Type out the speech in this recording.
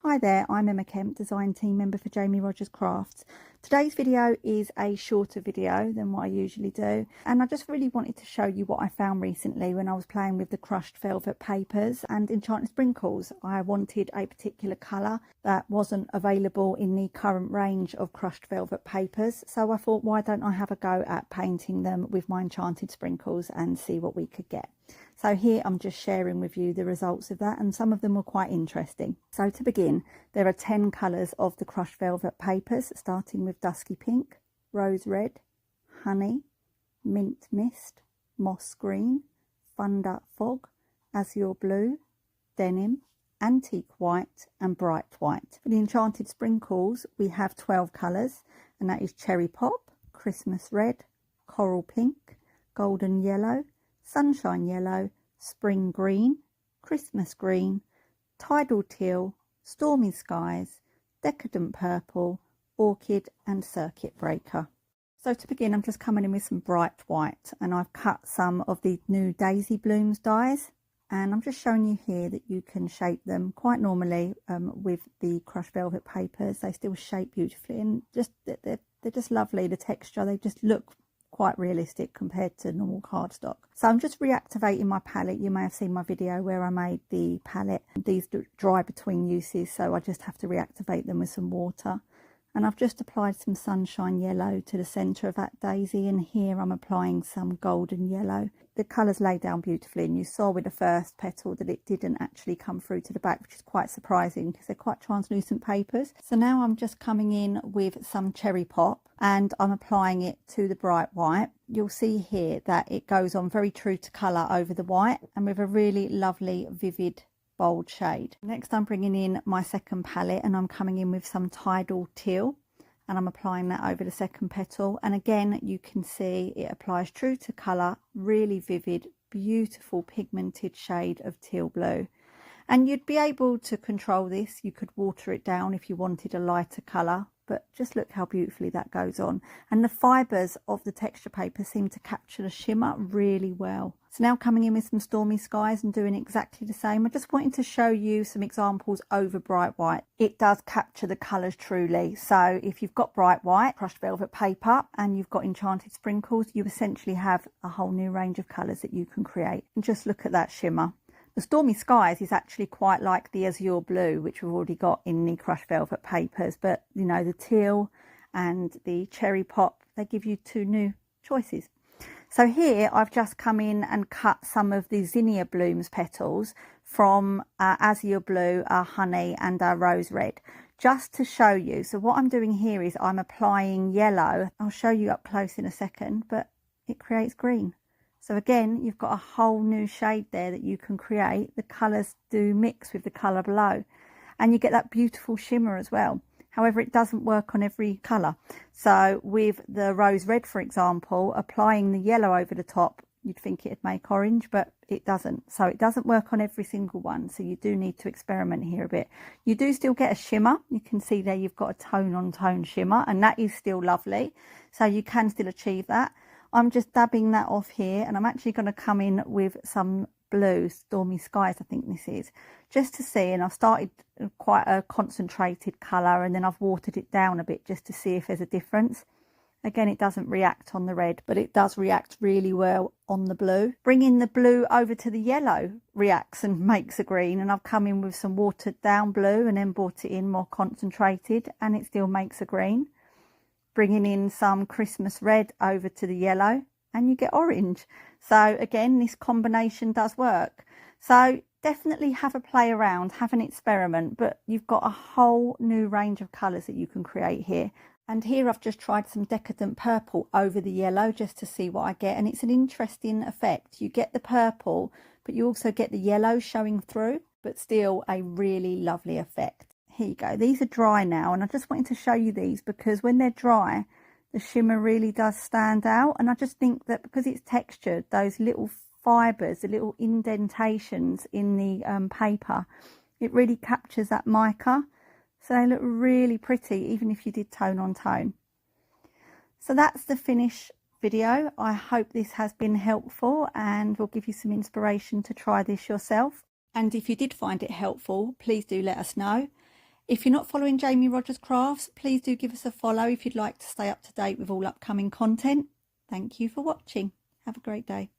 Hi there, I'm Emma Kemp, design team member for Rodgers Crafts. Today's video is a shorter video than what I usually do, and I just really wanted to show you what I found recently when I was playing with the crushed velvet papers and Enchanted Sprinkles. I wanted a particular colour that wasn't available in the current range of crushed velvet papers, so I thought, why don't I have a go at painting them with my Enchanted Sprinkles and see what we could get. So here I'm just sharing with you the results of that, and some of them were quite interesting. So to begin, there are 10 colours of the crushed velvet papers, starting with dusky pink, rose red, honey, mint mist, moss green, thunder fog, azure blue, denim, antique white and bright white. For the Enchanted Sprinkles we have 12 colours, and that is cherry pop, Christmas red, coral pink, golden yellow, sunshine yellow, spring green, Christmas green, tidal teal, stormy skies, decadent purple, orchid and circuit breaker. So to begin, I'm just coming in with some bright white, and I've cut some of the new daisy blooms dies, and I'm just showing you here that you can shape them quite normally with the crushed velvet papers. They still shape beautifully, and just they're just lovely. The texture, they just look quite realistic compared to normal cardstock. So I'm just reactivating my palette. You may have seen my video where I made the palette. These dry between uses, so I just have to reactivate them with some water. And I've just applied some sunshine yellow to the centre of that daisy, and here I'm applying some golden yellow. The colours lay down beautifully, and you saw with the first petal that it didn't actually come through to the back, which is quite surprising because they're quite translucent papers. So now I'm just coming in with some cherry pop and I'm applying it to the bright white. You'll see here that it goes on very true to colour over the white and with a really lovely vivid bold shade. Next I'm bringing in my second palette, and I'm coming in with some tidal teal, and I'm applying that over the second petal, and again you can see it applies true to colour, really vivid, beautiful pigmented shade of teal blue. And you'd be able to control this. You could water it down if you wanted a lighter colour, but just look how beautifully that goes on. And the fibres of the texture paper seem to capture the shimmer really well. So now coming in with some stormy skies and doing exactly the same. I just wanted to show you some examples over bright white. It does capture the colours truly. So if you've got bright white, crushed velvet paper, and you've got Enchanted Sprinkles, you essentially have a whole new range of colours that you can create. And just look at that shimmer. The stormy skies is actually quite like the azure blue, which we've already got in the crushed velvet papers, but you know, the teal and the cherry pop, they give you two new choices. So here I've just come in and cut some of the zinnia blooms petals from azure blue, our honey and our rose red, just to show you. So what I'm doing here is I'm applying yellow. I'll show you up close in a second, but it creates green. So again, you've got a whole new shade there that you can create. The colours do mix with the colour below, and you get that beautiful shimmer as well. However, it doesn't work on every colour. So with the rose red, for example, applying the yellow over the top, you'd think it'd make orange, but it doesn't. So it doesn't work on every single one. So you do need to experiment here a bit. You do still get a shimmer. You can see there you've got a tone on tone shimmer, and that is still lovely. So you can still achieve that. I'm just dabbing that off here, and I'm actually going to come in with some blue, stormy skies I think this is, just to see. And I've started quite a concentrated colour, and then I've watered it down a bit just to see if there's a difference. Again, it doesn't react on the red, but it does react really well on the blue. Bringing the blue over to the yellow reacts and makes a green, and I've come in with some watered down blue and then brought it in more concentrated, and it still makes a green. Bringing in some Christmas red over to the yellow, and you get orange. So again, this combination does work. So definitely have a play around, have an experiment, but you've got a whole new range of colours that you can create here. And here I've just tried some decadent purple over the yellow just to see what I get, and it's an interesting effect. You get the purple, but you also get the yellow showing through, but still a really lovely effect. Here you go. These are dry now, and I just wanted to show you these because when they're dry, the shimmer really does stand out. And I just think that because it's textured, those little fibres, the little indentations in the paper, it really captures that mica. So they look really pretty, even if you did tone on tone. So that's the finished video. I hope this has been helpful and will give you some inspiration to try this yourself. And if you did find it helpful, please do let us know. If you're not following Jamie Rodgers Crafts, please do give us a follow if you'd like to stay up to date with all upcoming content. Thank you for watching. Have a great day.